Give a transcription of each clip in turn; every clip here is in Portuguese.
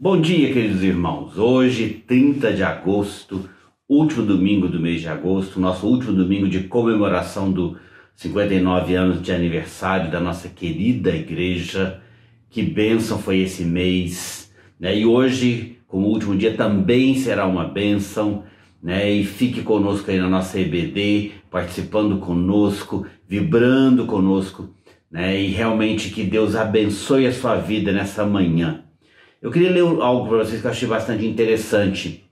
Bom dia, queridos irmãos. Hoje, 30 de agosto, último domingo do mês de agosto, nosso último domingo de comemoração dos 59 anos de aniversário da nossa querida igreja. Que bênção foi esse mês, né? E hoje, como último dia, também será uma bênção, né? E fique conosco aí na nossa EBD, participando conosco, vibrando conosco, né? E realmente que Deus abençoe a sua vida nessa manhã. Eu queria ler algo para vocês que eu achei bastante interessante.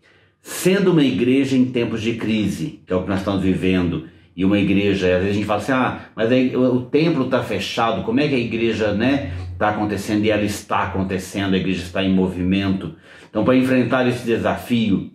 Sendo uma igreja em tempos de crise, que é o que nós estamos vivendo, e uma igreja, às vezes a gente fala assim, mas aí o templo está fechado, como é que a igreja, né, está acontecendo? E ela está acontecendo, a igreja está em movimento. Então, para enfrentar esse desafio,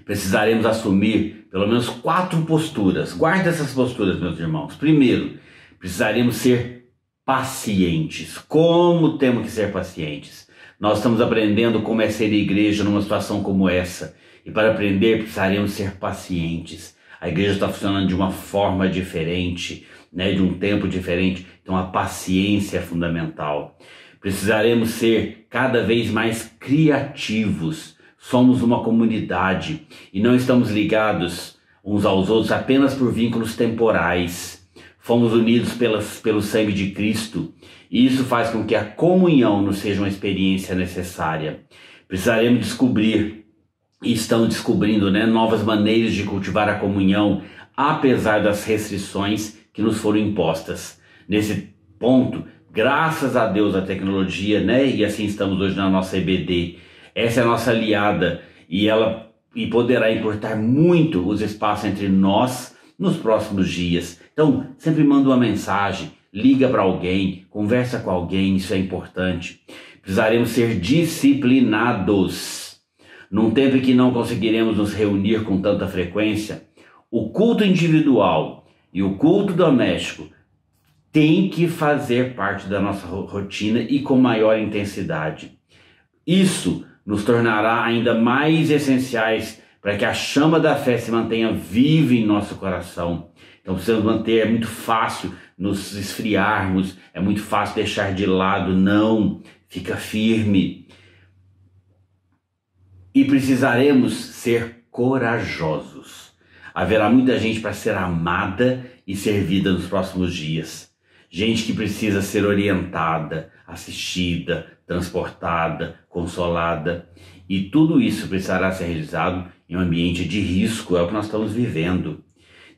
precisaremos assumir pelo menos 4 posturas. Guarde essas posturas, meus irmãos. Primeiro, precisaremos ser pacientes. Como temos que ser pacientes? Nós estamos aprendendo como é ser igreja numa situação como essa. E para aprender, precisaremos ser pacientes. A igreja está funcionando de uma forma diferente, né, de um tempo diferente. Então a paciência é fundamental. Precisaremos ser cada vez mais criativos. Somos uma comunidade e não estamos ligados uns aos outros apenas por vínculos temporais. Fomos unidos pelo sangue de Cristo. E isso faz com que a comunhão nos seja uma experiência necessária. Precisaremos descobrir, e estamos descobrindo, né, novas maneiras de cultivar a comunhão, apesar das restrições que nos foram impostas. Nesse ponto, graças a Deus, a tecnologia, né, e assim estamos hoje na nossa EBD. Essa é a nossa aliada e poderá encurtar muito os espaços entre nós nos próximos dias. Então, sempre manda uma mensagem, liga para alguém, conversa com alguém, isso é importante. Precisaremos ser disciplinados. Num tempo em que não conseguiremos nos reunir com tanta frequência, o culto individual e o culto doméstico tem que fazer parte da nossa rotina e com maior intensidade. Isso nos tornará ainda mais essenciais para que a chama da fé se mantenha viva em nosso coração. Então precisamos manter, é muito fácil nos esfriarmos, é muito fácil deixar de lado, não, fica firme. E precisaremos ser corajosos. Haverá muita gente para ser amada e servida nos próximos dias. Gente que precisa ser orientada, assistida, transportada, consolada. E tudo isso precisará ser realizado em um ambiente de risco, é o que nós estamos vivendo.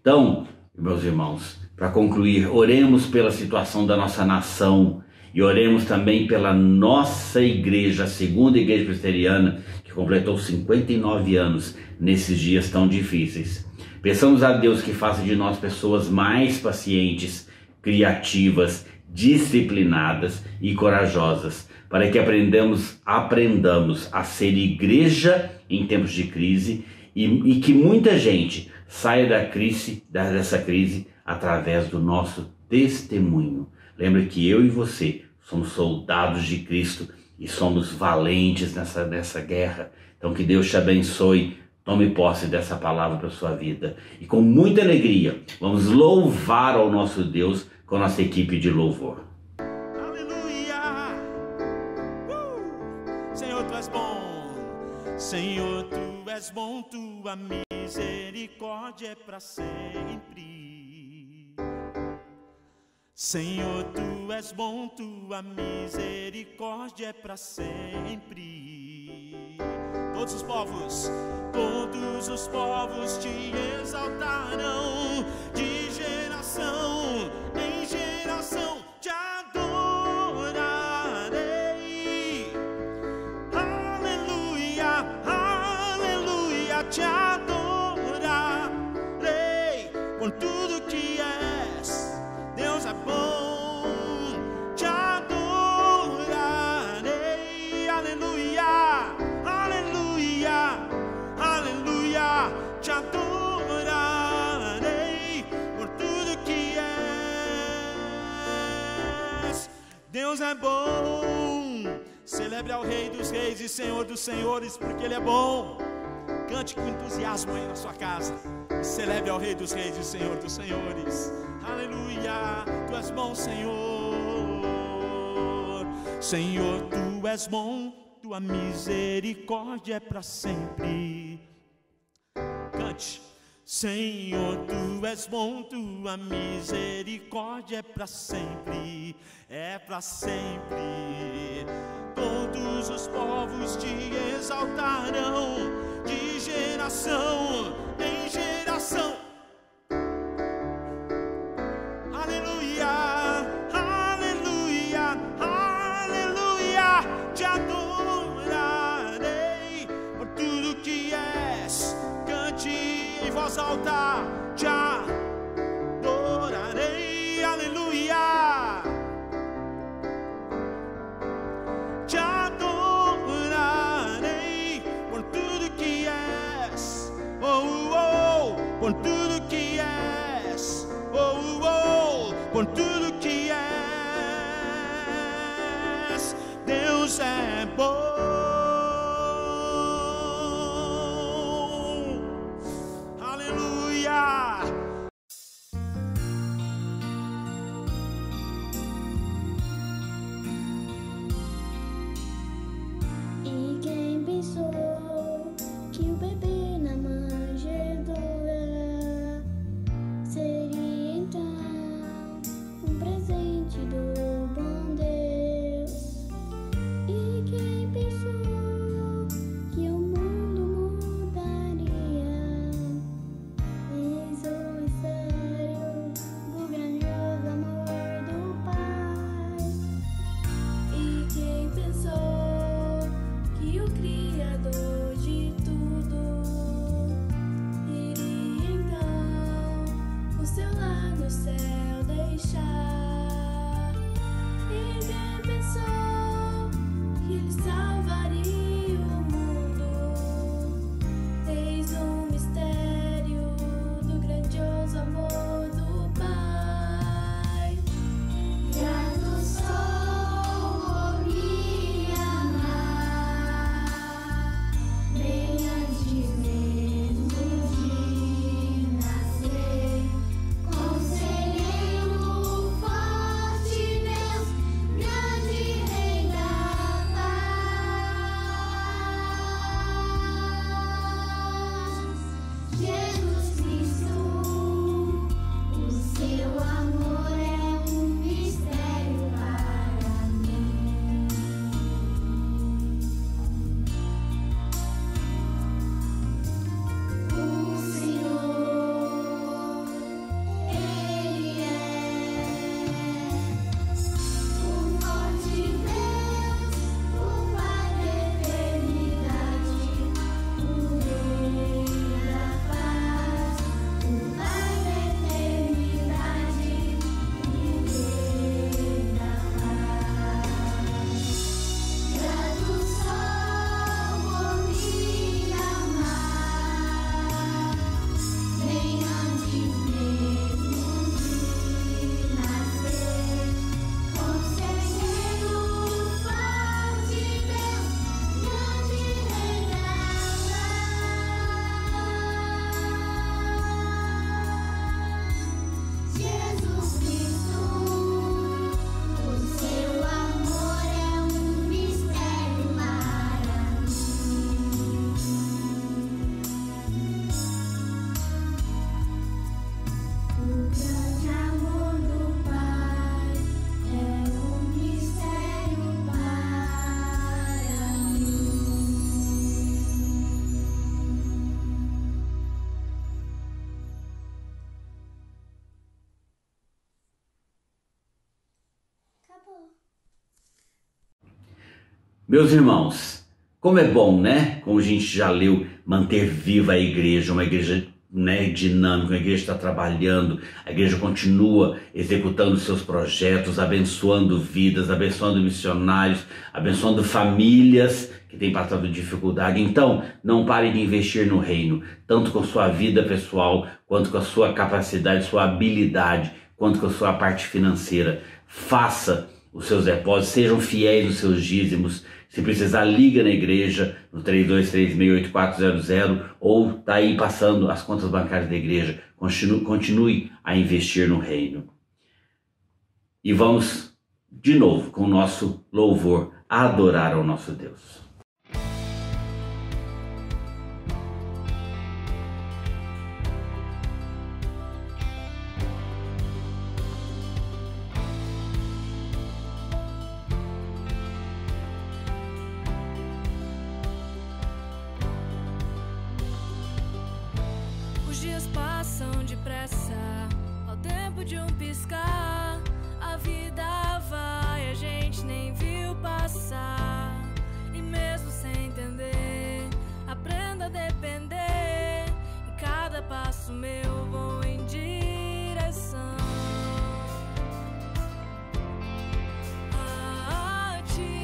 Então, meus irmãos, para concluir, oremos pela situação da nossa nação e oremos também pela nossa igreja, a segunda igreja presbiteriana, que completou 59 anos nesses dias tão difíceis. Peçamos a Deus que faça de nós pessoas mais pacientes, criativas, disciplinadas e corajosas, para que aprendamos a ser igreja em tempos de crise e que muita gente saia dessa crise através do nosso testemunho. Lembre que eu e você somos soldados de Cristo e somos valentes nessa guerra. Então que Deus te abençoe. Tome posse dessa palavra para a sua vida. E com muita alegria, vamos louvar ao nosso Deus com a nossa equipe de louvor. Aleluia! Senhor, Tu és bom. Senhor, Tu és bom. Tua misericórdia é para sempre. Senhor, Tu és bom. Tua misericórdia é para sempre. Todos os povos te exaltarão, de geração em geração te adorarei. Aleluia, aleluia, te adorarei. Por tudo que és, Deus é bom, te adorarei. Aleluia, aleluia, aleluia, te adorarei por tudo que és. Deus é bom. Celebre ao Rei dos Reis e Senhor dos Senhores, porque Ele é bom. Cante com entusiasmo aí na sua casa. Celebre ao Rei dos Reis e Senhor dos Senhores. Aleluia, Tu és bom, Senhor. Senhor, Tu és bom. tua misericórdia é para sempre. Cante. Senhor, tu és bom, tua misericórdia é para sempre, é para sempre. Todos os povos te exaltarão, de geração em geração. Aleluia, aleluia, aleluia. Te adorarei por tudo que és. Cante em voz alta, te adorarei, aleluia. Te adorarei por tudo que és, oh, oh, por tudo que és, oh, oh, por tudo que és. Deus é bom. E quem pensou que o bebê na manjedoura seria então um presente do bom Deus? E quem pensou que o mundo mudaria? Eis o mistério do grandioso amor do Pai. E quem pensou que o Criador de tudo iria então o seu lar no céu deixar? E quem pensou que ele salvaria o mundo? Eis um mistério do grandioso amor do Pai. Grato sou por me amar, bem antes mesmo de nascer. Conselheiro forte, Deus, grande Rei da paz. Jesus Cristo, o seu amor é um mistério para mim. O Senhor, Ele é o forte Deus, o Pai da eternidade, o Rei da paz, o Pai da eternidade, o Rei da paz. Grato sou por me amar, bem antes mesmo de nascer. Conselheiro forte, Deus, grande Rei da paz. Jesus Cristo, o seu amor é um mistério para mim. O grande amor do Pai é um mistério para mim. Acabou. Meus irmãos, como é bom, né? Como a gente já leu, manter viva a igreja, uma igreja, né, dinâmica, uma igreja está trabalhando, a igreja continua executando seus projetos, abençoando vidas, abençoando missionários, abençoando famílias que têm passado dificuldade. Então, não pare de investir no reino, tanto com sua vida pessoal, quanto com a sua capacidade, sua habilidade, quanto com a sua parte financeira. Faça os seus depósitos, sejam fiéis nos seus dízimos. Se precisar, liga na igreja no 32368400 ou tá aí passando as contas bancárias da igreja. Continue a investir no reino. E vamos de novo com o nosso louvor adorar ao nosso Deus. passam depressa, ao tempo de um piscar. A vida vai, a gente nem viu passar. E mesmo sem entender, aprenda a depender. E cada passo meu vou em direção a ti.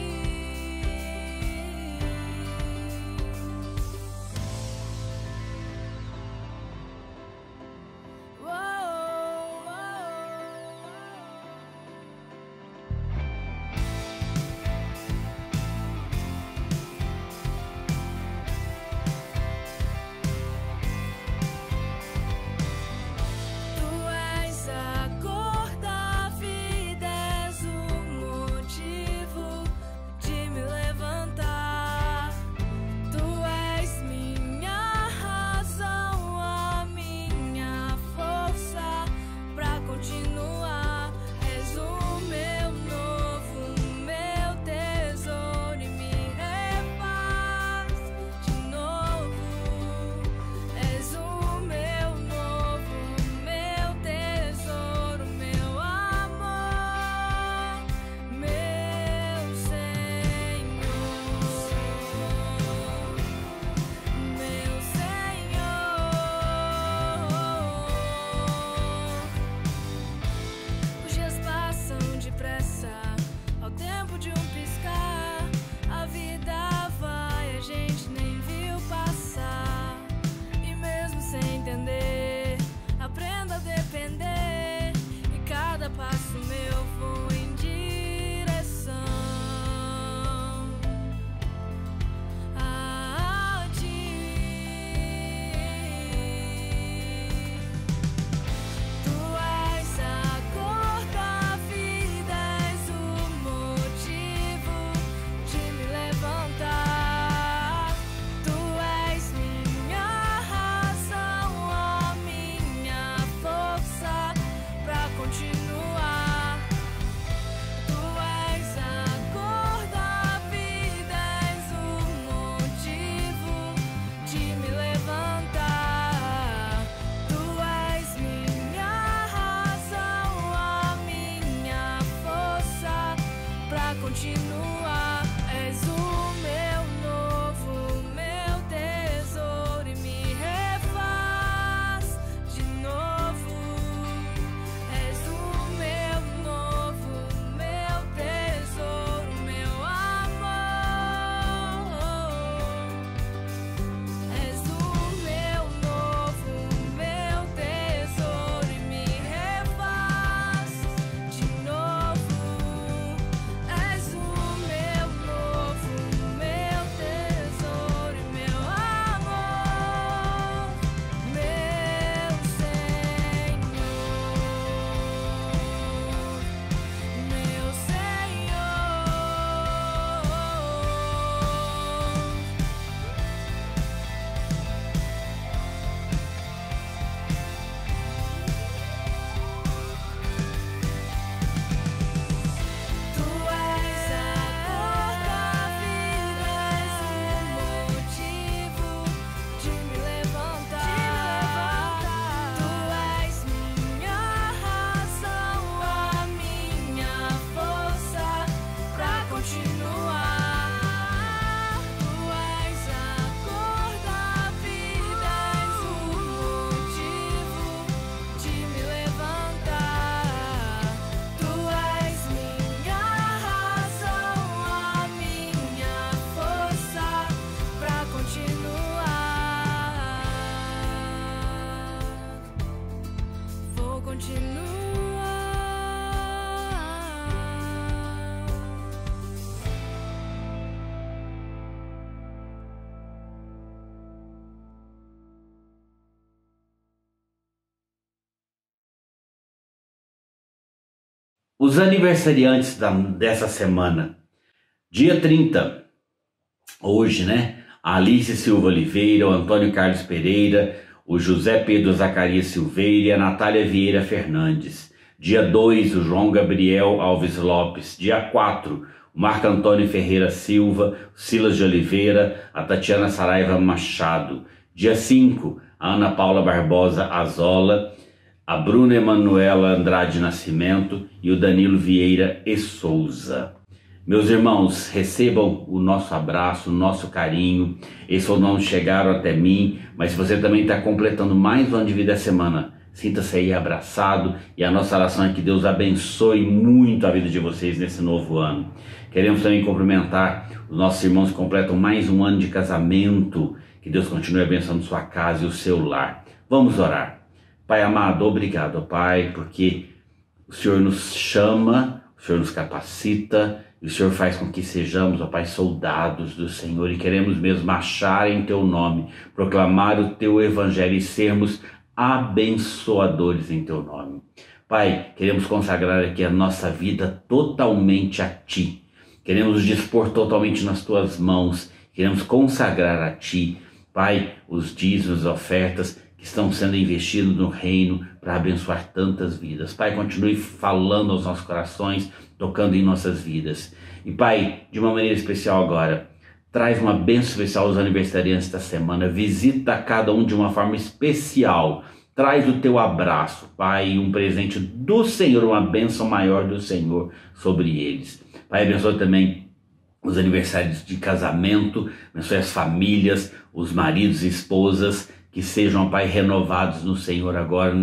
Continua, és o meu novo, meu tesouro e me refaz de novo. És o meu novo, meu tesouro, meu amor. És o meu novo, meu tesouro e me refaz de novo. És o meu novo, meu tesouro e meu amor, meu Senhor, meu Senhor. Tu és a cor da vida, és o motivo de me levantar. Tu és minha razão, a minha força pra continuar. Tu és a cor da vida, és o motivo de me levantar. Tu és minha razão, a minha força pra continuar. Vou continuar. Os aniversariantes dessa semana, dia 30, hoje, né? A Alice Silva Oliveira, o Antônio Carlos Pereira, o José Pedro Zacarias Silveira e a Natália Vieira Fernandes. Dia 2, o João Gabriel Alves Lopes. Dia 4, o Marco Antônio Ferreira Silva, o Silas de Oliveira, a Tatiana Saraiva Machado. Dia 5, a Ana Paula Barbosa Azola, a Bruna Emanuela Andrade Nascimento e o Danilo Vieira e Souza. Meus irmãos, recebam o nosso abraço, o nosso carinho. Esses não chegaram até mim, mas se você também está completando mais um ano de vida essa semana, sinta-se aí abraçado, e a nossa oração é que Deus abençoe muito a vida de vocês nesse novo ano. Queremos também cumprimentar os nossos irmãos que completam mais um ano de casamento. Que Deus continue abençoando sua casa e o seu lar. Vamos orar. Pai amado, obrigado, Pai, porque o Senhor nos chama, o Senhor nos capacita, e o Senhor faz com que sejamos, ó Pai, soldados do Senhor, e queremos mesmo marchar em Teu nome, proclamar o Teu Evangelho e sermos abençoadores em Teu nome. Pai, queremos consagrar aqui a nossa vida totalmente a Ti. Queremos nos dispor totalmente nas Tuas mãos. Queremos consagrar a Ti, Pai, os dízimos, as ofertas que estão sendo investidos no reino para abençoar tantas vidas. Pai, continue falando aos nossos corações, tocando em nossas vidas. E Pai, de uma maneira especial agora, traz uma bênção especial aos aniversariantes da semana. Visita cada um de uma forma especial. Traz o Teu abraço, Pai, um presente do Senhor, uma bênção maior do Senhor sobre eles. Pai, abençoa também os aniversários de casamento, abençoe as famílias, os maridos e esposas, que sejam, Pai, renovados no Senhor agora,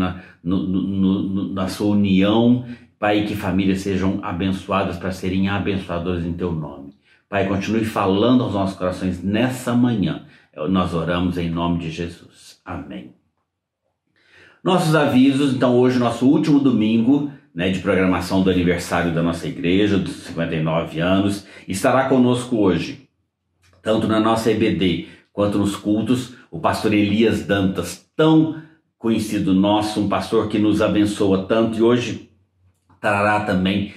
na sua união, Pai, que famílias sejam abençoadas para serem abençoadoras em Teu nome. Pai, continue falando aos nossos corações nessa manhã. Nós oramos em nome de Jesus. Amém. Nossos avisos, então hoje, nosso último domingo, de programação do aniversário da nossa igreja, dos 59 anos, estará conosco hoje, tanto na nossa EBD quanto nos cultos, o pastor Elias Dantas, tão conhecido nosso, um pastor que nos abençoa tanto, e hoje trará também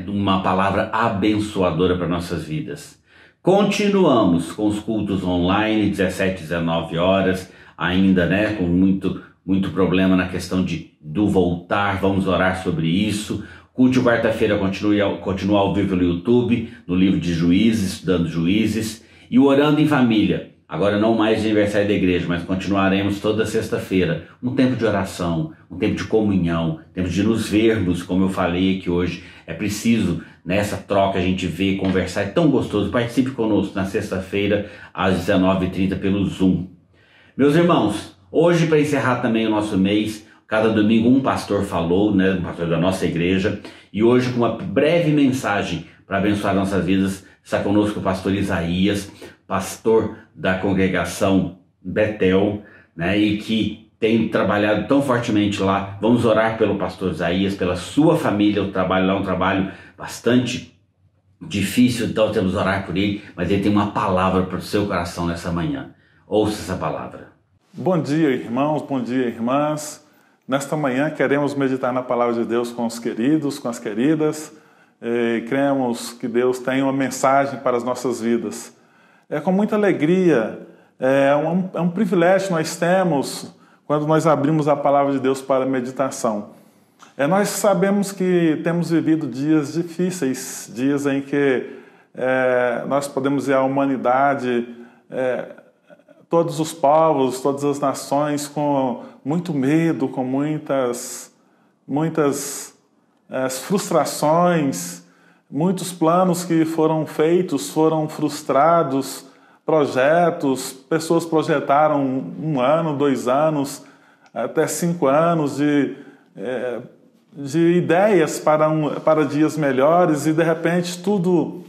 uma palavra abençoadora para nossas vidas. Continuamos com os cultos online, 17 e 19 horas, ainda com muito problema na questão do voltar, vamos orar sobre isso. Culto de quarta-feira continua ao vivo no YouTube, no livro de Juízes, estudando Juízes, e o Orando em Família, agora não mais de aniversário da igreja, mas continuaremos toda sexta-feira, um tempo de oração, um tempo de comunhão, tempo de nos vermos, como eu falei aqui hoje. É preciso, nessa troca, a gente ver, conversar, é tão gostoso. Participe conosco na sexta-feira, às 19h30, pelo Zoom. Meus irmãos, hoje, para encerrar também o nosso mês, cada domingo um pastor falou, um pastor da nossa igreja, e hoje com uma breve mensagem para abençoar nossas vidas, está conosco o pastor Isaías, pastor da congregação Betel, e que tem trabalhado tão fortemente lá. Vamos orar pelo pastor Isaías, pela sua família. O trabalho lá é um trabalho bastante difícil, então temos que orar por ele, mas ele tem uma palavra para o seu coração nessa manhã. Ouça essa palavra. Bom dia, irmãos, bom dia, irmãs. Nesta manhã queremos meditar na palavra de Deus com os queridos, com as queridas. Cremos que Deus tem uma mensagem para as nossas vidas. É com muita alegria, é um privilégio nós temos quando nós abrimos a palavra de Deus para meditação. Nós sabemos que temos vivido dias difíceis, dias em que nós podemos ver a humanidade, todos os povos, todas as nações com muito medo, com muitas frustrações, muitos planos que foram feitos, foram frustrados, projetos, pessoas projetaram 1 ano, 2 anos, até 5 anos de ideias para dias melhores, e de repente tudo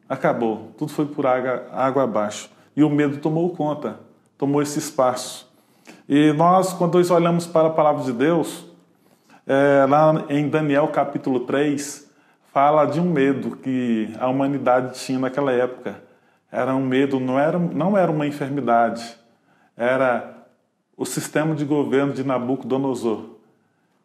acabou, tudo foi por água abaixo. E o medo tomou conta, tomou esse espaço. E nós, quando nós olhamos para a palavra de Deus, lá em Daniel capítulo 3, fala de um medo que a humanidade tinha naquela época. Era um medo, não era uma enfermidade, era o sistema de governo de Nabucodonosor.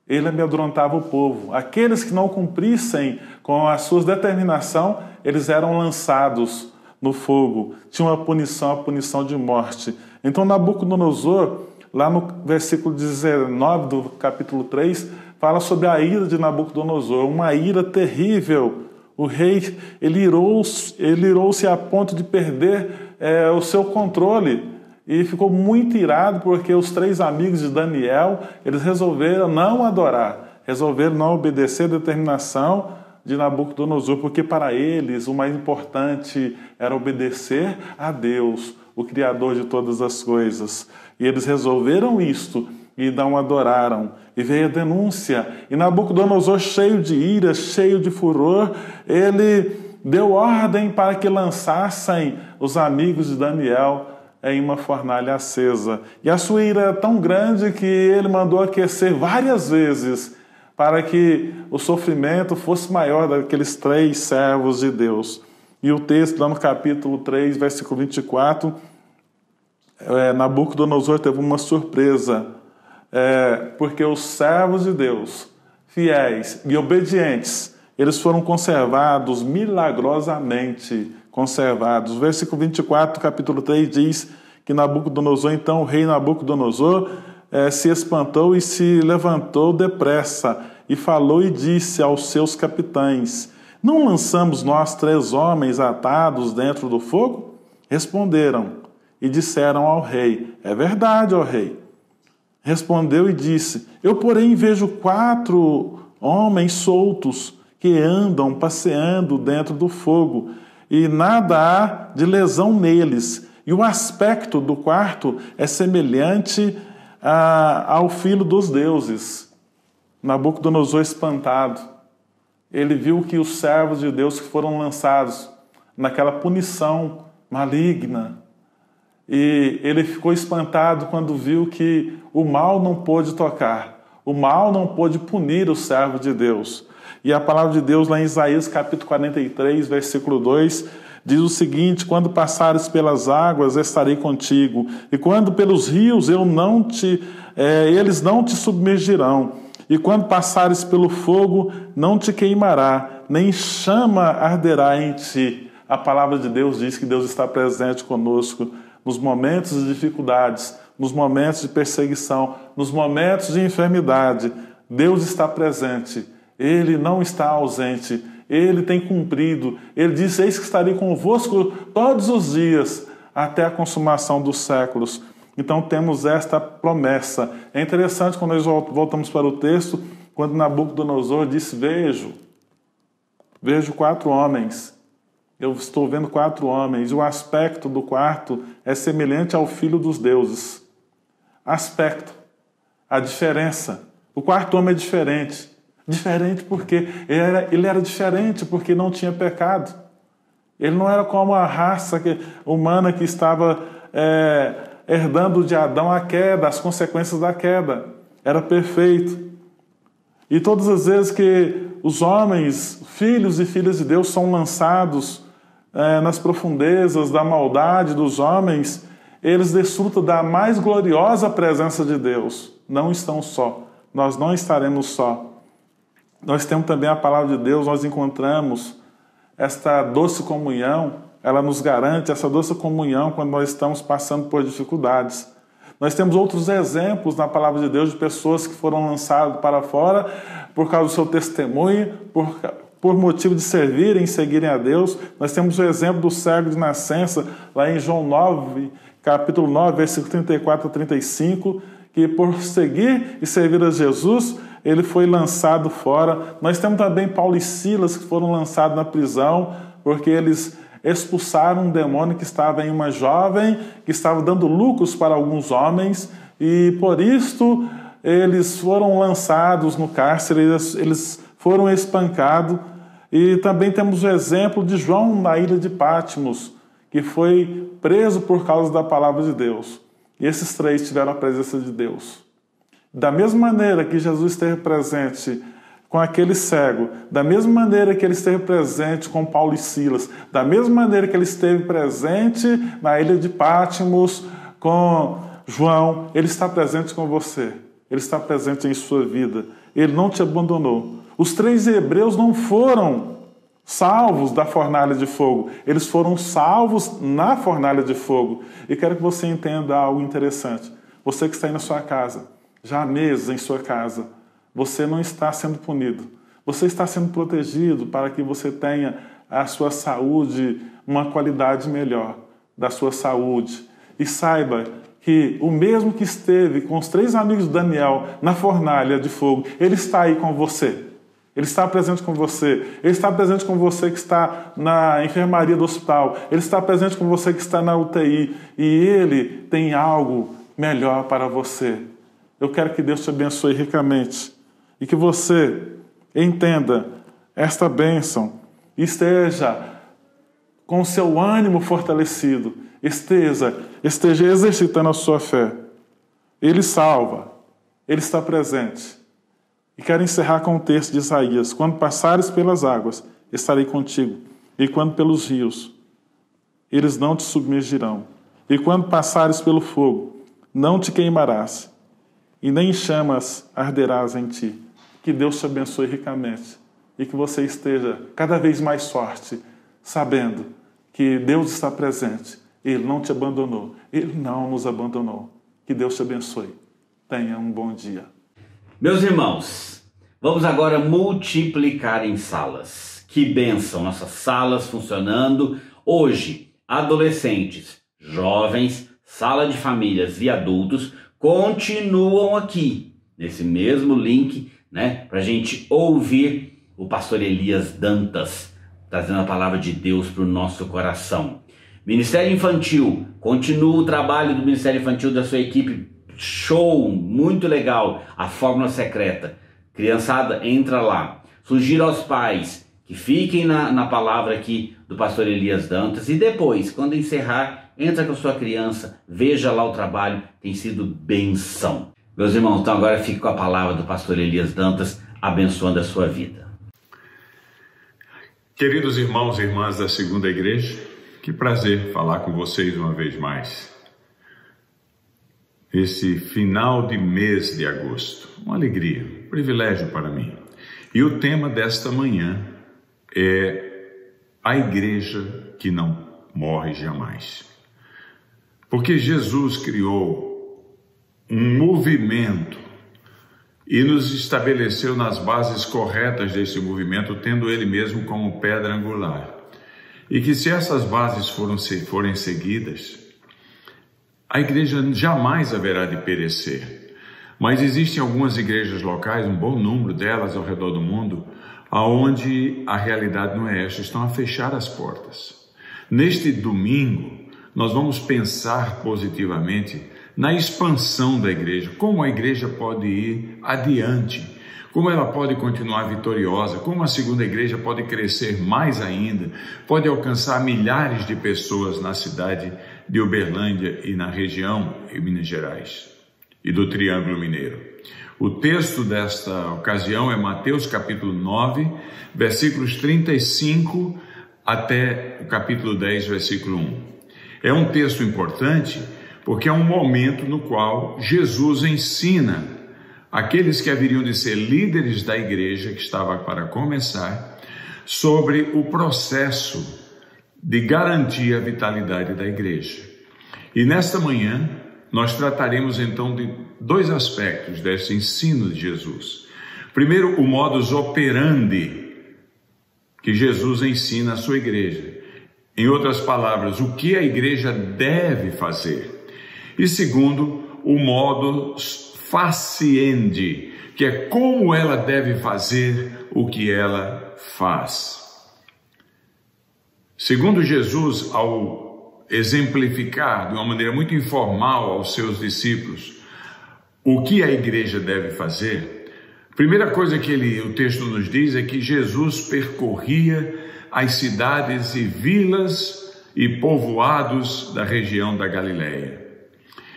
Ele amedrontava o povo. Aqueles que não cumprissem com a sua determinação, eles eram lançados no fogo. Tinha uma punição, a punição de morte. Então Nabucodonosor, lá no versículo 19 do capítulo 3, fala sobre a ira de Nabucodonosor, uma ira terrível. O rei, ele irou-se a ponto de perder o seu controle. e ficou muito irado porque os 3 amigos de Daniel, eles resolveram não adorar, resolveram não obedecer a determinação de Nabucodonosor, porque para eles o mais importante era obedecer a Deus, o Criador de todas as coisas. E eles resolveram isto e não adoraram. E veio a denúncia. E Nabucodonosor, cheio de ira, cheio de furor, ele deu ordem para que lançassem os amigos de Daniel em uma fornalha acesa. E a sua ira era tão grande que ele mandou aquecer várias vezes para que o sofrimento fosse maior daqueles 3 servos de Deus. E o texto, lá no capítulo 3, versículo 24, Nabucodonosor teve uma surpresa, porque os servos de Deus, fiéis e obedientes, eles foram conservados, milagrosamente conservados. O versículo 24, capítulo 3, diz que Nabucodonosor, então o rei Nabucodonosor, se espantou e se levantou depressa, e falou e disse aos seus capitães: não lançamos nós 3 homens atados dentro do fogo? Responderam e disseram ao rei: é verdade, ó rei. Respondeu e disse: eu, porém, vejo 4 homens soltos que andam passeando dentro do fogo, e nada há de lesão neles, e o aspecto do quarto é semelhante ao filho dos deuses. Nabucodonosor, espantado, ele viu que os servos de Deus que foram lançados naquela punição maligna, e ele ficou espantado quando viu que o mal não pôde tocar, o mal não pôde punir os servos de Deus. E a palavra de Deus lá em Isaías capítulo 43, versículo 2, diz o seguinte: quando passares pelas águas, estarei contigo, e quando pelos rios eles não te submergirão, e quando passares pelo fogo, não te queimará, nem chama arderá em ti. A palavra de Deus diz que Deus está presente conosco nos momentos de dificuldades, nos momentos de perseguição, nos momentos de enfermidade. Deus está presente, Ele não está ausente, Ele tem cumprido. Ele disse: eis que estarei convosco todos os dias, até a consumação dos séculos. Então temos esta promessa. É interessante quando nós voltamos para o texto, quando Nabucodonosor disse: vejo 4 homens. Eu estou vendo 4 homens, e o aspecto do quarto é semelhante ao filho dos deuses. Aspecto, a diferença. O 4º homem é diferente. Diferente porque ele era diferente porque não tinha pecado. Ele não era como a raça humana que estava herdando de Adão a queda, as consequências da queda. Era perfeito. E todas as vezes que os homens, filhos e filhas de Deus, são lançados nas profundezas da maldade dos homens, eles desfrutam da mais gloriosa presença de Deus. Não estão só. Nós não estaremos só. Nós temos também a palavra de Deus, nós encontramos esta doce comunhão, ela nos garante essa doce comunhão quando nós estamos passando por dificuldades. Nós temos outros exemplos na palavra de Deus de pessoas que foram lançadas para fora por causa do seu testemunho, por motivo de servirem e seguirem a Deus. Nós temos o exemplo do cego de nascença, lá em João 9, capítulo 9, versículo 34 a 35, que por seguir e servir a Jesus, ele foi lançado fora. Nós temos também Paulo e Silas, que foram lançados na prisão, porque eles expulsaram um demônio que estava em uma jovem, que estava dando lucros para alguns homens, e por isto eles foram lançados no cárcere, eles foram espancados. E também temos o exemplo de João na ilha de Patmos, que foi preso por causa da palavra de Deus. E esses 3 tiveram a presença de Deus. Da mesma maneira que Jesus esteve presente com aquele cego, da mesma maneira que ele esteve presente com Paulo e Silas, da mesma maneira que ele esteve presente na ilha de Patmos com João, ele está presente com você. Ele está presente em sua vida. Ele não te abandonou. Os 3 hebreus não foram salvos da fornalha de fogo. Eles foram salvos na fornalha de fogo. E quero que você entenda algo interessante. Você que está aí na sua casa, já há meses em sua casa, você não está sendo punido. Você está sendo protegido para que você tenha a sua saúde, uma qualidade melhor da sua saúde. E saiba que o mesmo que esteve com os 3 amigos de Daniel na fornalha de fogo, ele está aí com você. Ele está presente com você. Ele está presente com você que está na enfermaria do hospital. Ele está presente com você que está na UTI. E Ele tem algo melhor para você. Eu quero que Deus te abençoe ricamente. E que você entenda esta bênção. Esteja com o seu ânimo fortalecido. Esteja exercitando a sua fé. Ele salva. Ele está presente. E quero encerrar com o texto de Isaías. Quando passares pelas águas, estarei contigo. E quando pelos rios, eles não te submergirão. E quando passares pelo fogo, não te queimarás. E nem em chamas arderás em ti. Que Deus te abençoe ricamente. E que você esteja cada vez mais forte, sabendo que Deus está presente. Ele não te abandonou. Ele não nos abandonou. Que Deus te abençoe. Tenha um bom dia. Meus irmãos, vamos agora multiplicar em salas. Que bênção, nossas salas funcionando. Hoje, adolescentes, jovens, sala de famílias e adultos continuam aqui, nesse mesmo link, para a gente ouvir o pastor Elias Dantas, trazendo a palavra de Deus para o nosso coração. Ministério Infantil, continua o trabalho do Ministério Infantil da sua equipe. Show, muito legal, a fórmula secreta. Criançada, entra lá. Sugiro aos pais que fiquem na palavra aqui do pastor Elias Dantas e depois, quando encerrar, entra com a sua criança, veja lá o trabalho, tem sido benção. Meus irmãos, então agora fique com a palavra do pastor Elias Dantas, abençoando a sua vida. Queridos irmãos e irmãs da Segunda Igreja, que prazer falar com vocês uma vez mais. Esse final de mês de agosto, uma alegria, um privilégio para mim. E o tema desta manhã é a igreja que não morre jamais. Porque Jesus criou um movimento e nos estabeleceu nas bases corretas desse movimento, tendo ele mesmo como pedra angular. E que se essas bases forem seguidas, a igreja jamais haverá de perecer. Mas existem algumas igrejas locais, um bom número delas ao redor do mundo, onde a realidade não é esta, estão a fechar as portas. Neste domingo, nós vamos pensar positivamente na expansão da igreja, como a igreja pode ir adiante, como ela pode continuar vitoriosa, como a segunda igreja pode crescer mais ainda, pode alcançar milhares de pessoas na cidade de Uberlândia e na região em Minas Gerais e do Triângulo Mineiro. O texto desta ocasião é Mateus capítulo 9, versículos 35 até o capítulo 10, versículo 1. É um texto importante porque é um momento no qual Jesus ensina aqueles que haveriam de ser líderes da igreja, que estava para começar, sobre o processo de garantir a vitalidade da igreja. E nesta manhã, nós trataremos então de 2 aspectos desse ensino de Jesus. Primeiro, o modus operandi que Jesus ensina à sua igreja. Em outras palavras, o que a igreja deve fazer. E segundo, o modus faciendi, que é como ela deve fazer o que ela faz. Segundo Jesus, ao exemplificar de uma maneira muito informal aos seus discípulos o que a igreja deve fazer, a primeira coisa que o texto nos diz é que Jesus percorria as cidades e vilas e povoados da região da Galileia.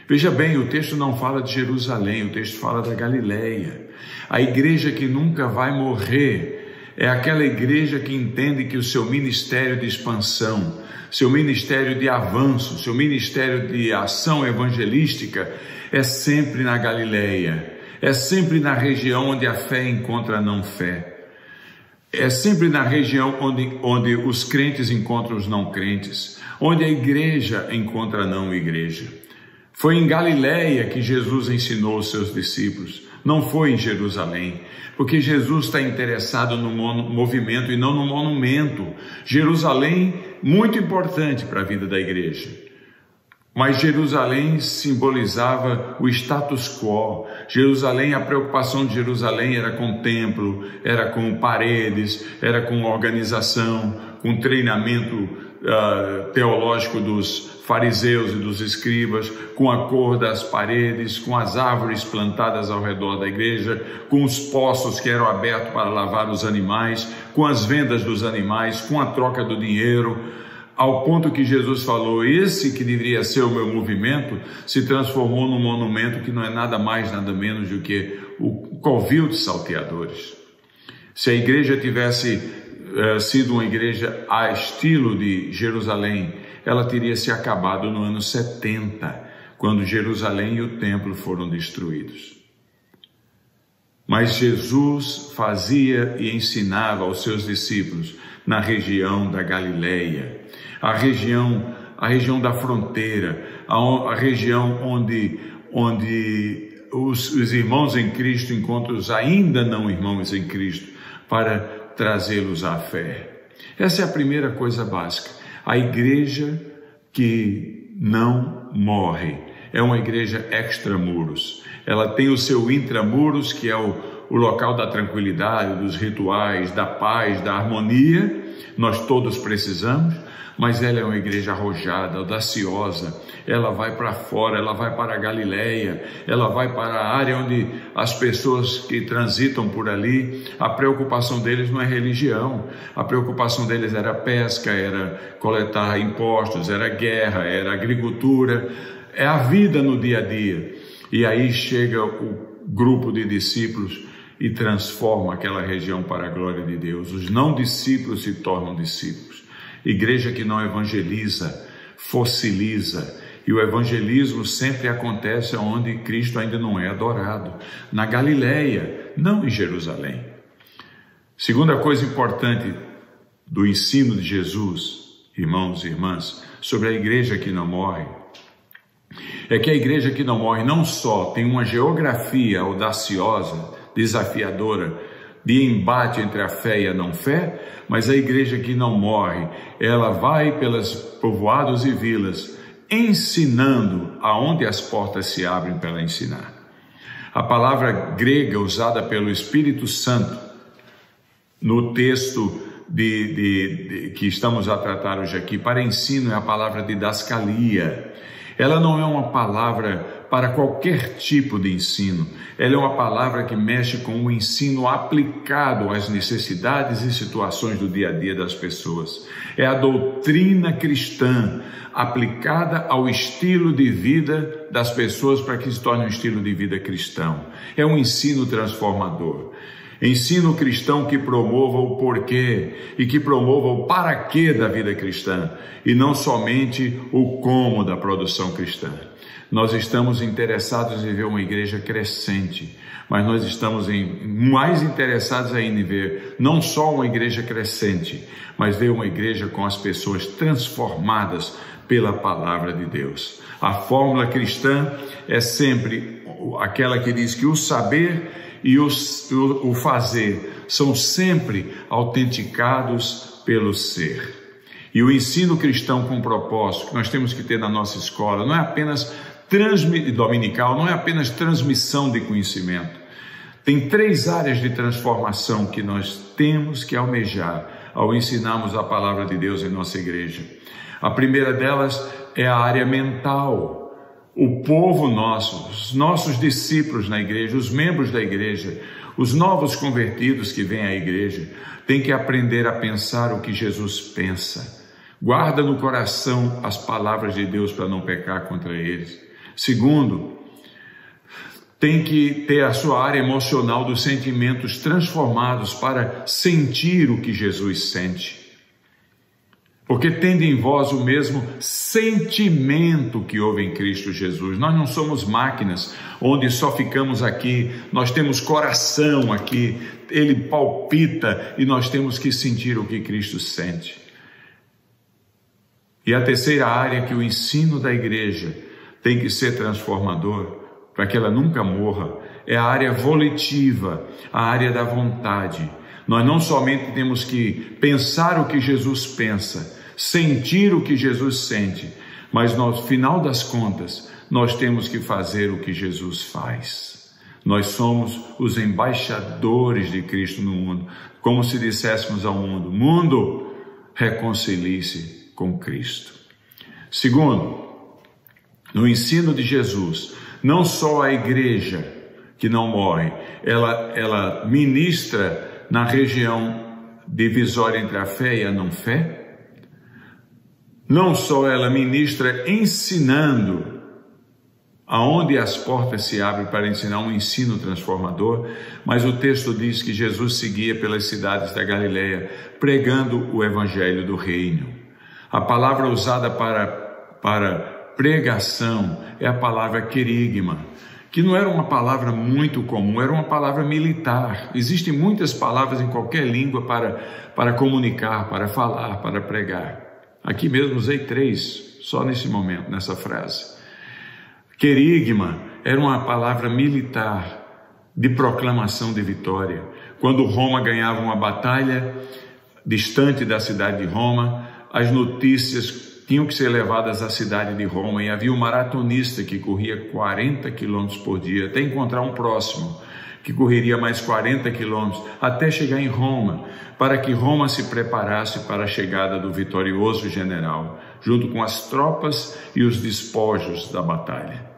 Veja bem, o texto não fala de Jerusalém, o texto fala da Galileia. A igreja que nunca vai morrer é aquela igreja que entende que o seu ministério de expansão, seu ministério de avanço, seu ministério de ação evangelística é sempre na Galileia, é sempre na região onde a fé encontra a não fé, é sempre na região onde os crentes encontram os não crentes, onde a igreja encontra a não igreja. Foi em Galileia que Jesus ensinou os seus discípulos, não foi em Jerusalém, porque Jesus está interessado no movimento e não no monumento. Jerusalém, muito importante para a vida da igreja. Mas Jerusalém simbolizava o status quo. Jerusalém, a preocupação de Jerusalém era com o templo, era com paredes, era com organização, com treinamento teológico dos fariseus e dos escribas, com a cor das paredes, com as árvores plantadas ao redor da igreja, com os poços que eram abertos para lavar os animais, com as vendas dos animais, com a troca do dinheiro, ao ponto que Jesus falou: esse que deveria ser o meu movimento se transformou num monumento que não é nada mais, nada menos do que o covil de salteadores. Se a igreja tivesse sido uma igreja a estilo de Jerusalém, ela teria se acabado no ano 70, quando Jerusalém e o templo foram destruídos. Mas Jesus fazia e ensinava aos seus discípulos na região da Galileia, a região da fronteira, a região onde os irmãos em Cristo encontram os ainda não irmãos em Cristo, para trazê-los à fé. Essa é a primeira coisa básica. A igreja que não morre é uma igreja extramuros. Ela tem o seu intramuros, que é o local da tranquilidade, dos rituais, da paz, da harmonia. Nós todos precisamos, mas ela é uma igreja arrojada, audaciosa. Ela vai para fora, ela vai para a Galileia, ela vai para a área onde as pessoas que transitam por ali, a preocupação deles não é religião, a preocupação deles era pesca, era coletar impostos, era guerra, era agricultura, é a vida no dia a dia. E aí chega o grupo de discípulos e transforma aquela região para a glória de Deus. Os não discípulos se tornam discípulos. Igreja que não evangeliza, fossiliza. E o evangelismo sempre acontece onde Cristo ainda não é adorado. Na Galileia, não em Jerusalém. Segunda coisa importante do ensino de Jesus, irmãos e irmãs, sobre a igreja que não morre, é que a igreja que não morre não só tem uma geografia audaciosa, desafiadora, de embate entre a fé e a não-fé, mas a igreja que não morre, ela vai pelos povoados e vilas, ensinando aonde as portas se abrem para ela ensinar. A palavra grega usada pelo Espírito Santo no texto que estamos a tratar hoje aqui para ensino é a palavra didascalia. Ela não é uma palavra para qualquer tipo de ensino. Ela é uma palavra que mexe com o ensino aplicado às necessidades e situações do dia a dia das pessoas. É a doutrina cristã aplicada ao estilo de vida das pessoas para que se torne um estilo de vida cristão. É um ensino transformador. Ensino cristão que promova o porquê e que promova o para quê da vida cristã e não somente o como da produção cristã. Nós estamos interessados em ver uma igreja crescente, mas nós estamos mais interessados ainda em ver não só uma igreja crescente, mas ver uma igreja com as pessoas transformadas pela palavra de Deus. A fórmula cristã é sempre aquela que diz que o saber e o fazer são sempre autenticados pelo ser. E o ensino cristão com propósito que nós temos que ter na nossa escola não é apenas dominical, não é apenas transmissão de conhecimento. Tem 3 áreas de transformação que nós temos que almejar ao ensinarmos a palavra de Deus em nossa igreja. A primeira delas é a área mental. O povo nosso, os nossos discípulos na igreja, os membros da igreja, os novos convertidos que vêm à igreja, têm que aprender a pensar o que Jesus pensa. Guarda no coração as palavras de Deus para não pecar contra eles. Segundo, tem que ter a sua área emocional dos sentimentos transformados para sentir o que Jesus sente. Porque tende em vós o mesmo sentimento que houve em Cristo Jesus. Nós não somos máquinas onde só ficamos aqui, nós temos coração aqui, ele palpita e nós temos que sentir o que Cristo sente. E a terceira área que o ensino da igreja tem que ser transformador, para que ela nunca morra, é a área volitiva, a área da vontade. Nós não somente temos que pensar o que Jesus pensa, sentir o que Jesus sente, Mas no final das contas, nós temos que fazer o que Jesus faz. Nós somos os embaixadores de Cristo no mundo, como se disséssemos ao mundo: mundo, reconcilie-se com Cristo. Segundo, no ensino de Jesus, não só a igreja que não morre, ela ministra na região divisória entre a fé e a não fé. Não só ela ministra ensinando, aonde as portas se abrem para ensinar um ensino transformador, mas o texto diz que Jesus seguia pelas cidades da Galileia, pregando o evangelho do reino. A palavra usada para pregação é a palavra querigma, que não era uma palavra muito comum, era uma palavra militar. Existem muitas palavras em qualquer língua para comunicar, para falar, para pregar. Aqui mesmo usei 3, só nesse momento, nessa frase. Querigma era uma palavra militar de proclamação de vitória. Quando Roma ganhava uma batalha distante da cidade de Roma, as notícias tinham que ser levadas à cidade de Roma, e havia um maratonista que corria 40 quilômetros por dia, até encontrar um próximo que correria mais 40 quilômetros, até chegar em Roma, para que Roma se preparasse para a chegada do vitorioso general, junto com as tropas e os despojos da batalha.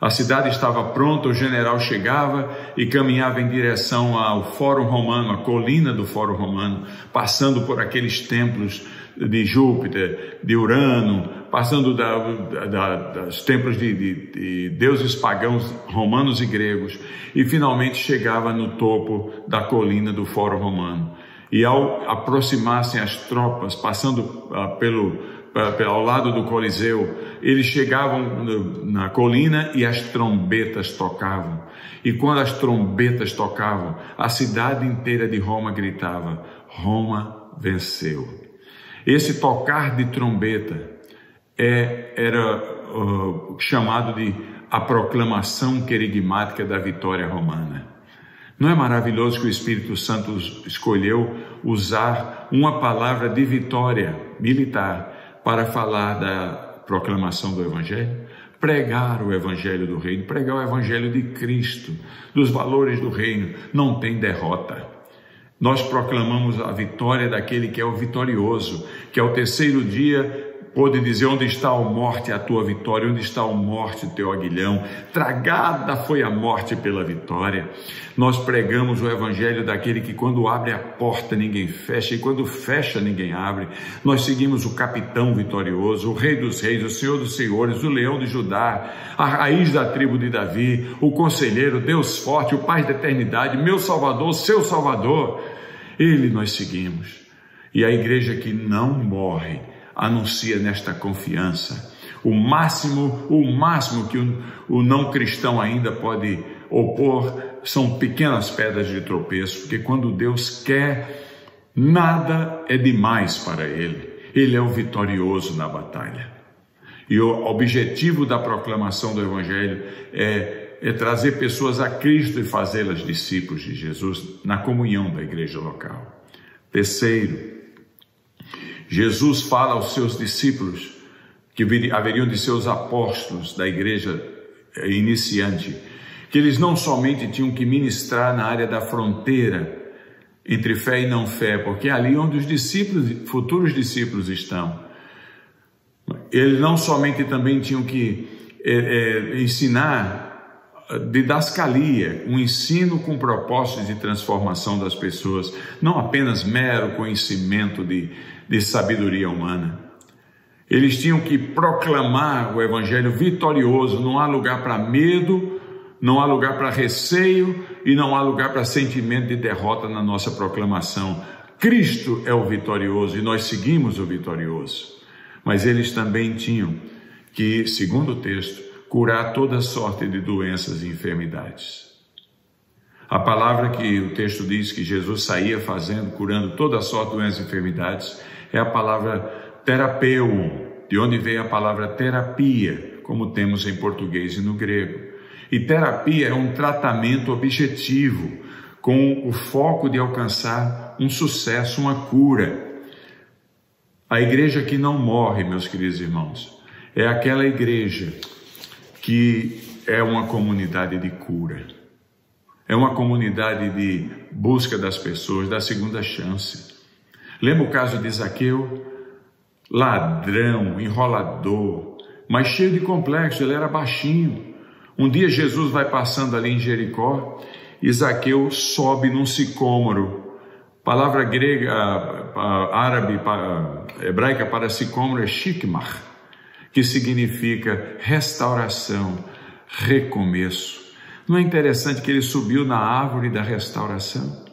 A cidade estava pronta, o general chegava e caminhava em direção ao Fórum Romano, a colina do Fórum Romano, passando por aqueles templos de Júpiter, de Urano, passando dos templos de deuses pagãos romanos e gregos, e finalmente chegava no topo da colina do Fórum Romano. E ao aproximassem as tropas, passando ao lado do Coliseu, eles chegavam na colina e as trombetas tocavam. E quando as trombetas tocavam, a cidade inteira de Roma gritava: Roma venceu. Esse tocar de trombeta era chamado de a proclamação querigmática da vitória romana. Não é maravilhoso que o Espírito Santo escolheu usar uma palavra de vitória militar para falar da proclamação do Evangelho? Pregar o Evangelho do Reino, pregar o Evangelho de Cristo, dos valores do Reino. Não tem derrota. Nós proclamamos a vitória daquele que é o vitorioso, que ao terceiro dia pôde dizer: onde está, ó morte, a tua vitória? Onde está, ó morte, o teu aguilhão? Tragada foi a morte pela vitória. Nós pregamos o evangelho daquele que quando abre a porta ninguém fecha, e quando fecha ninguém abre. Nós seguimos o capitão vitorioso, o rei dos reis, o senhor dos senhores, o leão de Judá, a raiz da tribo de Davi, o conselheiro, Deus forte, o Pai da eternidade, meu Salvador, seu Salvador. Ele nós seguimos. E a igreja que não morre anuncia nesta confiança. O máximo que o não cristão ainda pode opor são pequenas pedras de tropeço, porque quando Deus quer, nada é demais para Ele. Ele é o vitorioso na batalha. E o objetivo da proclamação do Evangelho é trazer pessoas a Cristo e fazê-las discípulos de Jesus na comunhão da igreja local. Terceiro, Jesus fala aos seus discípulos, que haveriam de ser os apóstolos da igreja iniciante, que eles não somente tinham que ministrar na área da fronteira entre fé e não fé, porque é ali onde os discípulos, futuros discípulos estão. Eles não somente também tinham que ensinar didascalia, um ensino com propósitos de transformação das pessoas, não apenas mero conhecimento de sabedoria humana. Eles tinham que proclamar o evangelho vitorioso. Não há lugar para medo, não há lugar para receio e não há lugar para sentimento de derrota na nossa proclamação. Cristo é o vitorioso e nós seguimos o vitorioso. Mas eles também tinham que, segundo o texto, curar toda sorte de doenças e enfermidades. A palavra que o texto diz que Jesus saía fazendo, curando toda sorte de doenças e enfermidades, é a palavra terapeu, de onde vem a palavra terapia, como temos em português e no grego. E terapia é um tratamento objetivo, com o foco de alcançar um sucesso, uma cura. A igreja que não morre, meus queridos irmãos, É aquela igreja que é uma comunidade de cura. É uma comunidade de busca das pessoas, da segunda chance. Lembra o caso de Zaqueu? Ladrão, enrolador, mas cheio de complexo, ele era baixinho. Um dia Jesus vai passando ali em Jericó e Zaqueu sobe num sicômoro. Palavra grega, árabe, hebraica para sicômoro é shikmar, que significa restauração, recomeço. Não é interessante que ele subiu na árvore da restauração?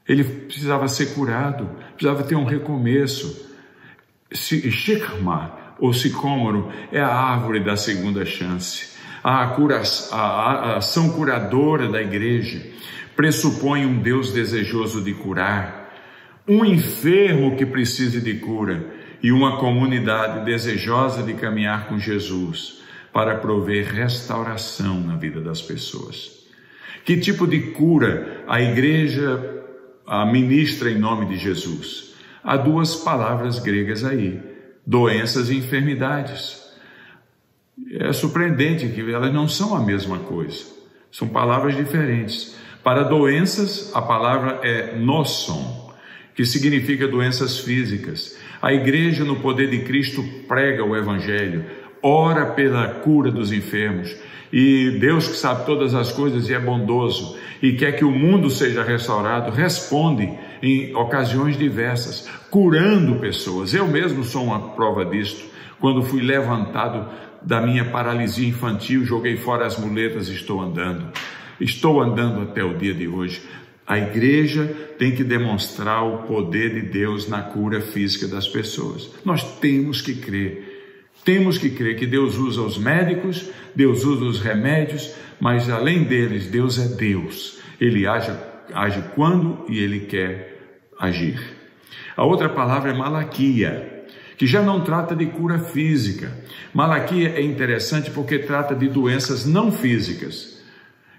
Ele precisava ser curado, precisava ter um recomeço. Shikmar, ou sicômoro, é a árvore da segunda chance. A ação curadora da igreja pressupõe um Deus desejoso de curar, um enfermo que precise de cura e uma comunidade desejosa de caminhar com Jesus para prover restauração na vida das pessoas. Que tipo de cura a igreja ministra em nome de Jesus? Há duas palavras gregas aí, doenças e enfermidades. É surpreendente que elas não são a mesma coisa, são palavras diferentes. Para doenças, a palavra é noson, que significa doenças físicas. A igreja, no poder de Cristo, prega o Evangelho, ora pela cura dos enfermos. E Deus, que sabe todas as coisas e é bondoso, e quer que o mundo seja restaurado, responde em ocasiões diversas, curando pessoas. Eu mesmo sou uma prova disto. Quando fui levantado da minha paralisia infantil, joguei fora as muletas e estou andando. Estou andando até o dia de hoje. A igreja tem que demonstrar o poder de Deus na cura física das pessoas. Nós temos que crer. Temos que crer que Deus usa os médicos, Deus usa os remédios, mas além deles, Deus é Deus. Ele age quando e Ele quer agir. A outra palavra é malaquia, que já não trata de cura física. Malaquia é interessante porque trata de doenças não físicas.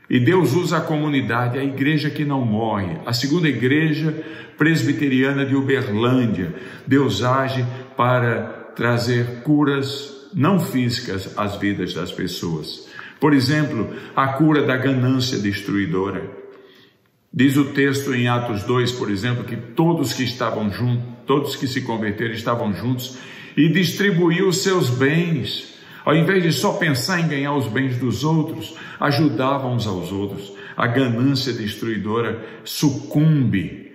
E Deus usa a comunidade, a igreja que não morre, a segunda igreja presbiteriana de Uberlândia. Deus age para trazer curas não físicas às vidas das pessoas. Por exemplo, a cura da ganância destruidora. Diz o texto em Atos 2, por exemplo, que todos que estavam juntos, todos que se converteram estavam juntos e distribuíam os seus bens. Ao invés de só pensar em ganhar os bens dos outros, ajudavam uns aos outros. A ganância destruidora sucumbe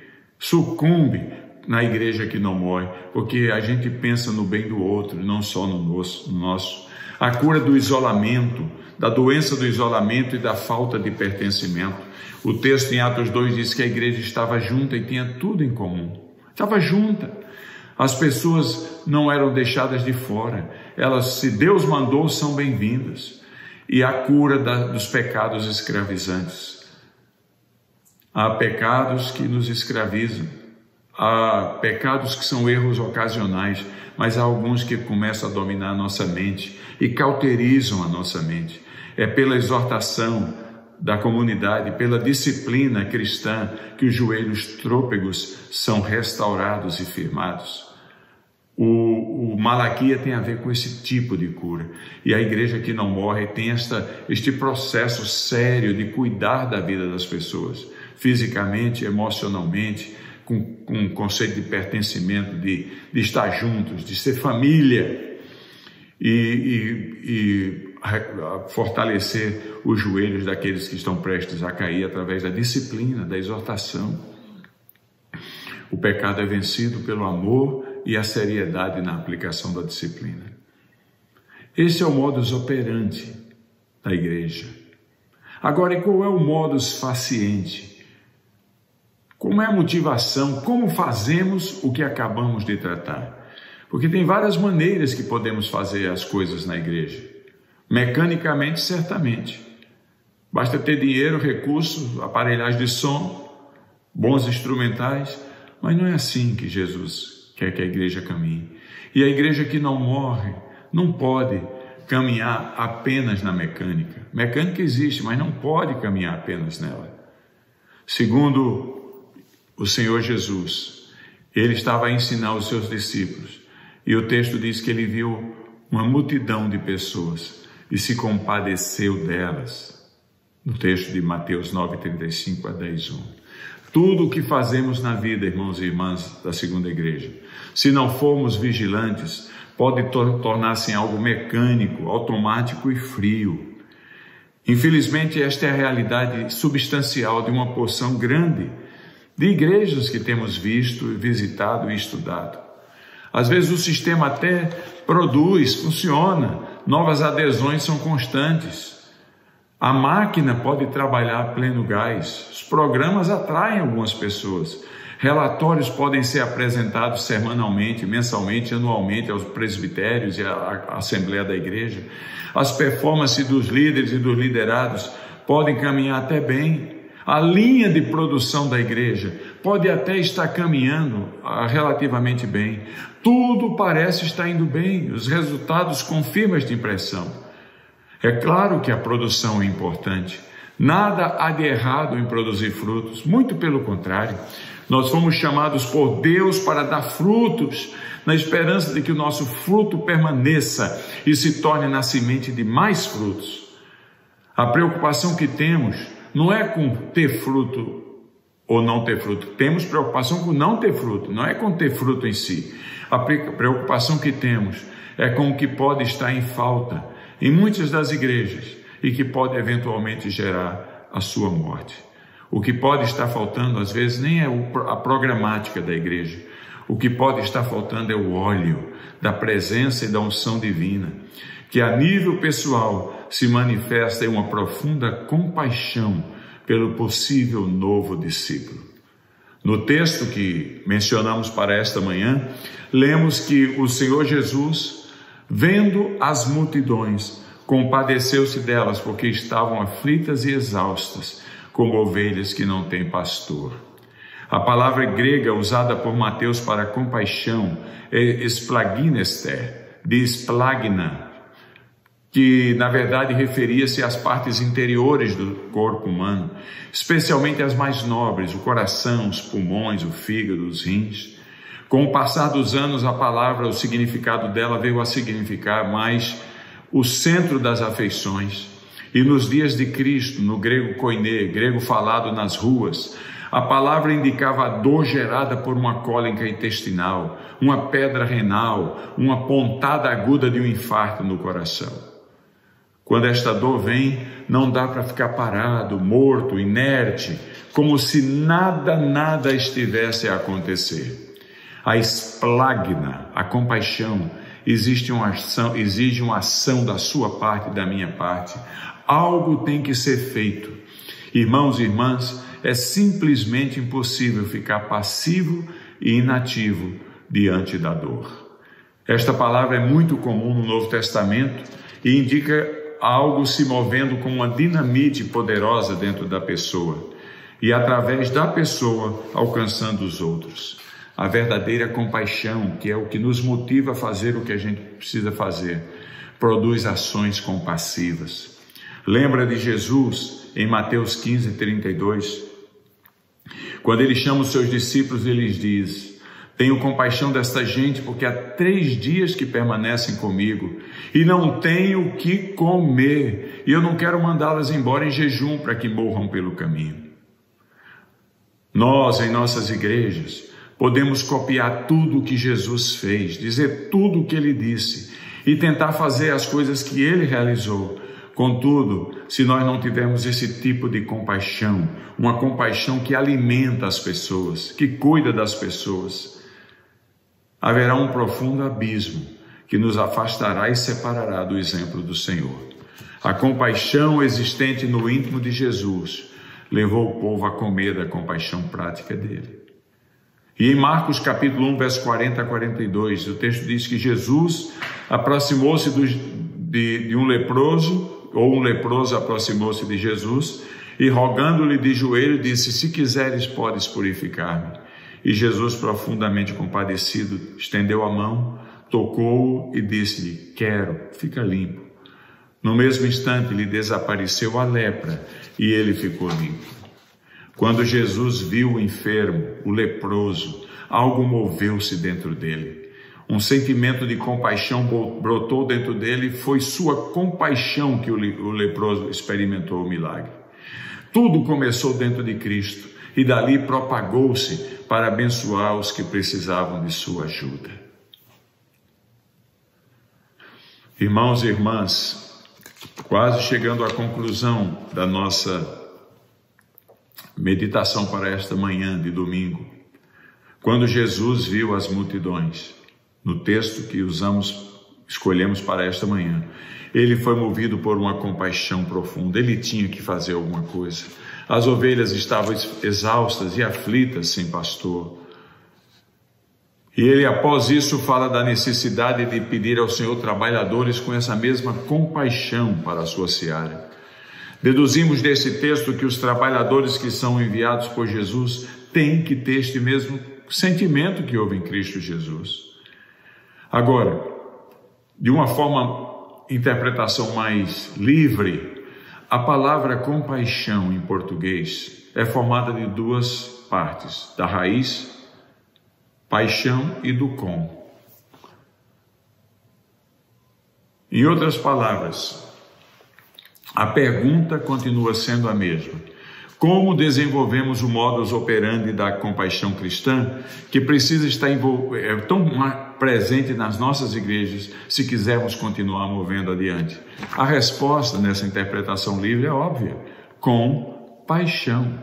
na igreja que não morre, porque a gente pensa no bem do outro, não só no nosso. A cura do isolamento, da doença do isolamento e da falta de pertencimento. O texto em Atos 2 diz que a igreja estava junta e tinha tudo em comum. Estava junta. As pessoas não eram deixadas de fora. Elas, se Deus mandou, são bem-vindas. E a cura dos pecados escravizantes. Há pecados que nos escravizam. Há pecados que são erros ocasionais, mas há alguns que começam a dominar a nossa mente e cauterizam a nossa mente. É pela exortação da comunidade, pela disciplina cristã, que os joelhos trôpegos são restaurados e firmados. O Malaquia tem a ver com esse tipo de cura. E a igreja que não morre tem este processo sério de cuidar da vida das pessoas, fisicamente, emocionalmente, com um conceito de pertencimento, de estar juntos, de ser família e fortalecer os joelhos daqueles que estão prestes a cair através da disciplina, da exortação. O pecado é vencido pelo amor e a seriedade na aplicação da disciplina. Esse é o modus operandi da igreja. Agora, e qual é o modus faciente? Como é a motivação? Como fazemos o que acabamos de tratar? Porque tem várias maneiras que podemos fazer as coisas na igreja. Mecanicamente, certamente. Basta ter dinheiro, recursos, aparelhagem de som, bons instrumentais, mas não é assim que Jesus quer que a igreja caminhe. E a igreja que não morre não pode caminhar apenas na mecânica. Mecânica existe, mas não pode caminhar apenas nela. Segundo o Senhor Jesus, ele estava a ensinar os seus discípulos, e o texto diz que ele viu uma multidão de pessoas e se compadeceu delas. No texto de Mateus 9:35 a 10:1. Tudo o que fazemos na vida, irmãos e irmãs da segunda igreja, se não formos vigilantes, pode tornar-se em algo mecânico, automático e frio. Infelizmente, esta é a realidade substancial de uma porção grande de igrejas que temos visto, visitado e estudado. Às vezes o sistema até produz, funciona, novas adesões são constantes. A máquina pode trabalhar a pleno gás, os programas atraem algumas pessoas, relatórios podem ser apresentados semanalmente, mensalmente, anualmente aos presbitérios e à Assembleia da Igreja. As performances dos líderes e dos liderados podem caminhar até bem. A linha de produção da igreja pode até estar caminhando relativamente bem. Tudo parece estar indo bem, os resultados confirmam esta impressão. É claro que a produção é importante. Nada há de errado em produzir frutos, muito pelo contrário. Nós fomos chamados por Deus para dar frutos, na esperança de que o nosso fruto permaneça e se torne na semente de mais frutos. A preocupação que temos não é com ter fruto ou não ter fruto. Temos preocupação com não ter fruto, não é com ter fruto em si. A preocupação que temos é com o que pode estar em falta em muitas das igrejas e que pode eventualmente gerar a sua morte. O que pode estar faltando, às vezes, nem é a programática da igreja. O que pode estar faltando é o óleo da presença e da unção divina, que a nível pessoal se manifesta em uma profunda compaixão pelo possível novo discípulo. No texto que mencionamos para esta manhã, lemos que o Senhor Jesus, vendo as multidões, compadeceu-se delas porque estavam aflitas e exaustas, como ovelhas que não têm pastor. A palavra grega usada por Mateus para compaixão é esplaginester, de esplagna, que na verdade referia-se às partes interiores do corpo humano, especialmente as mais nobres, o coração, os pulmões, o fígado, os rins. Com o passar dos anos, a palavra, o significado dela veio a significar mais o centro das afeições. E nos dias de Cristo, no grego koiné, grego falado nas ruas, a palavra indicava a dor gerada por uma cólica intestinal, uma pedra renal, uma pontada aguda de um infarto no coração. Quando esta dor vem, não dá para ficar parado, morto, inerte, como se nada estivesse a acontecer. A esplagna, a compaixão, exige uma ação da sua parte e da minha parte. Algo tem que ser feito. Irmãos e irmãs, é simplesmente impossível ficar passivo e inativo diante da dor. Esta palavra é muito comum no Novo Testamento e indica algo se movendo como uma dinamite poderosa dentro da pessoa e através da pessoa alcançando os outros. A verdadeira compaixão, que é o que nos motiva a fazer o que a gente precisa fazer, produz ações compassivas. Lembra de Jesus em Mateus 15:32? Quando ele chama os seus discípulos, ele lhes diz: tenho compaixão desta gente, porque há 3 dias que permanecem comigo e não tenho o que comer, e eu não quero mandá-las embora em jejum para que morram pelo caminho. Nós, em nossas igrejas, podemos copiar tudo o que Jesus fez, dizer tudo o que ele disse e tentar fazer as coisas que ele realizou. Contudo, se nós não tivermos esse tipo de compaixão, uma compaixão que alimenta as pessoas, que cuida das pessoas, haverá um profundo abismo que nos afastará e separará do exemplo do Senhor. A compaixão existente no íntimo de Jesus levou o povo a comer da compaixão prática dele. E em Marcos capítulo 1, verso 40 a 42, o texto diz que Jesus aproximou-se de um leproso, ou um leproso aproximou-se de Jesus e, rogando-lhe de joelho, disse: se quiseres, podes purificar-me. E Jesus, profundamente compadecido, estendeu a mão, tocou-o e disse-lhe: quero, fica limpo. No mesmo instante lhe desapareceu a lepra e ele ficou limpo. Quando Jesus viu o enfermo, o leproso, algo moveu-se dentro dele. um sentimento de compaixão brotou dentro dele, e foi sua compaixão que o leproso experimentou o milagre. Tudo começou dentro de Cristo e dali propagou-se para abençoar os que precisavam de sua ajuda. Irmãos e irmãs, quase chegando à conclusão da nossa meditação para esta manhã de domingo, quando Jesus viu as multidões, no texto que escolhemos para esta manhã, ele foi movido por uma compaixão profunda. Ele tinha que fazer alguma coisa. As ovelhas estavam exaustas e aflitas sem pastor. E ele, após isso, fala da necessidade de pedir ao Senhor trabalhadores com essa mesma compaixão para a sua seara. Deduzimos desse texto que os trabalhadores que são enviados por Jesus têm que ter este mesmo sentimento que houve em Cristo Jesus. Agora, de uma interpretação mais livre, a palavra compaixão em português é formada de duas partes, da raiz paixão e do com. Em outras palavras, a pergunta continua sendo a mesma. Como desenvolvemos o modus operandi da compaixão cristã, que precisa estar tão presente nas nossas igrejas, se quisermos continuar movendo adiante? A resposta nessa interpretação livre é óbvia: com paixão.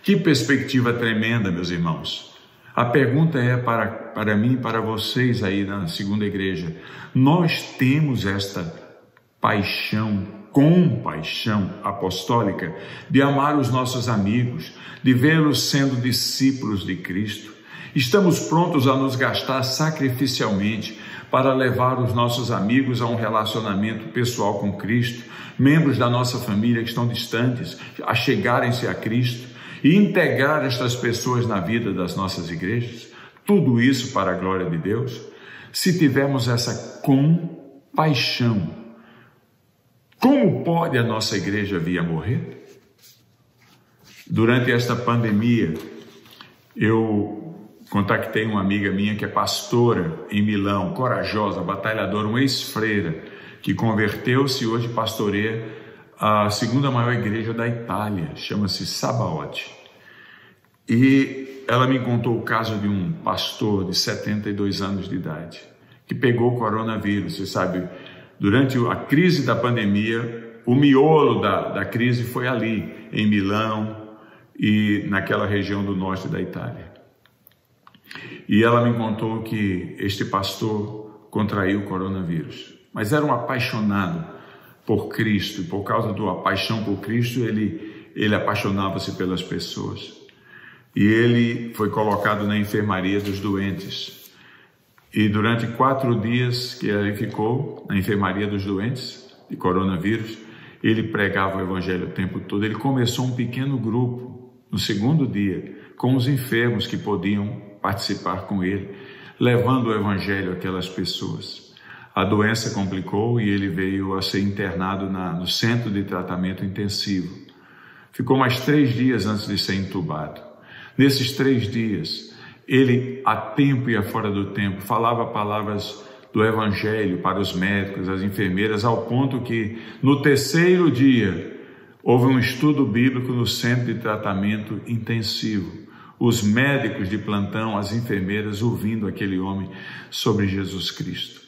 Que perspectiva tremenda, meus irmãos. A pergunta é para mim e para vocês aí na segunda igreja: nós temos esta paixão, compaixão apostólica, de amar os nossos amigos, de vê-los sendo discípulos de Cristo? Estamos prontos a nos gastar sacrificialmente para levar os nossos amigos a um relacionamento pessoal com Cristo, membros da nossa família que estão distantes, a chegarem-se a Cristo e integrar estas pessoas na vida das nossas igrejas? Tudo isso para a glória de Deus? Se tivermos essa compaixão, como pode a nossa igreja vir a morrer? Durante esta pandemia, eu contactei uma amiga minha que é pastora em Milão, corajosa, batalhadora, uma ex-freira, que converteu-se e hoje pastoreia a segunda maior igreja da Itália, chama-se Sabaote. E ela me contou o caso de um pastor de 72 anos de idade, que pegou o coronavírus. Você sabe, durante a crise da pandemia, o miolo da crise foi ali, em Milão e naquela região do norte da Itália. E ela me contou que este pastor contraiu o coronavírus, mas era um apaixonado por Cristo, e por causa da paixão por Cristo, ele apaixonava-se pelas pessoas. E ele foi colocado na enfermaria dos doentes. E durante 4 dias que ele ficou na enfermaria dos doentes de coronavírus, ele pregava o evangelho o tempo todo. Ele começou um pequeno grupo no segundo dia, com os enfermos que podiam participar com ele, levando o evangelho àquelas pessoas. A doença complicou e ele veio a ser internado no centro de tratamento intensivo. Ficou mais 3 dias antes de ser entubado. Nesses 3 dias, ele, a tempo e a fora do tempo, falava palavras do evangelho para os médicos, as enfermeiras, ao ponto que, no 3º dia, houve um estudo bíblico no centro de tratamento intensivo. Os médicos de plantão, as enfermeiras, ouvindo aquele homem sobre Jesus Cristo.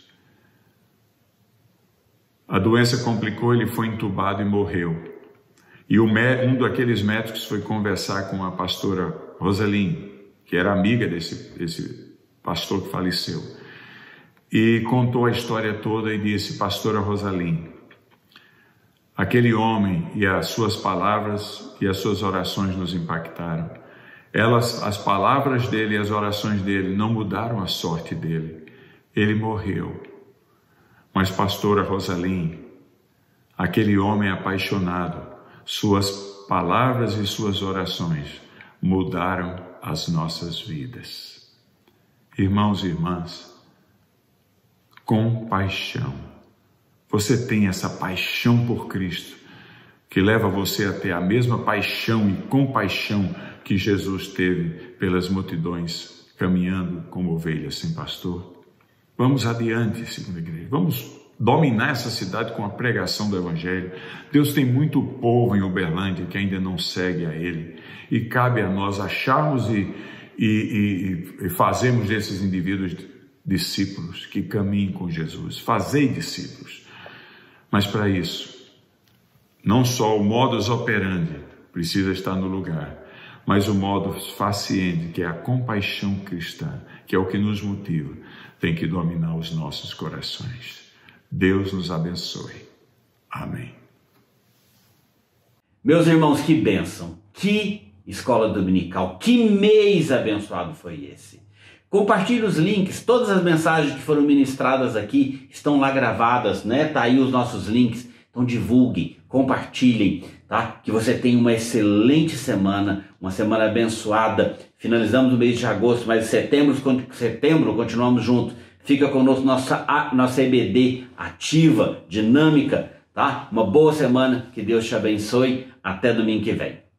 A doença complicou, ele foi entubado e morreu. E um daqueles médicos foi conversar com a pastora Rosaline, que era amiga desse pastor que faleceu. E contou a história toda e disse: pastora Rosaline, aquele homem e as suas palavras e as suas orações nos impactaram. As palavras dele e as orações dele não mudaram a sorte dele. Ele morreu. Mas, pastora Rosaline, aquele homem apaixonado, suas palavras e suas orações mudaram as nossas vidas. Irmãos e irmãs, compaixão. Você tem essa paixão por Cristo, que leva você a ter a mesma paixão e compaixão que Jesus teve pelas multidões, caminhando como ovelhas sem pastor? Vamos adiante, segunda igreja. Vamos dominar essa cidade com a pregação do Evangelho. Deus tem muito povo em Uberlândia que ainda não segue a Ele. E cabe a nós acharmos e fazermos desses indivíduos discípulos que caminhem com Jesus. Fazei discípulos. Mas para isso, não só o modus operandi precisa estar no lugar, mas o modus faciente, que é a compaixão cristã, que é o que nos motiva, tem que dominar os nossos corações. Deus nos abençoe. Amém. Meus irmãos, que bênção, que escola dominical, que mês abençoado foi esse. Compartilhe os links, todas as mensagens que foram ministradas aqui estão lá gravadas, né? Tá aí os nossos links, então divulguem, compartilhem, tá? Que você tenha uma excelente semana, uma semana abençoada. Finalizamos o mês de agosto, mas setembro continuamos juntos. Fica conosco nossa EBD ativa, dinâmica, tá? Uma boa semana, que Deus te abençoe. Até domingo que vem.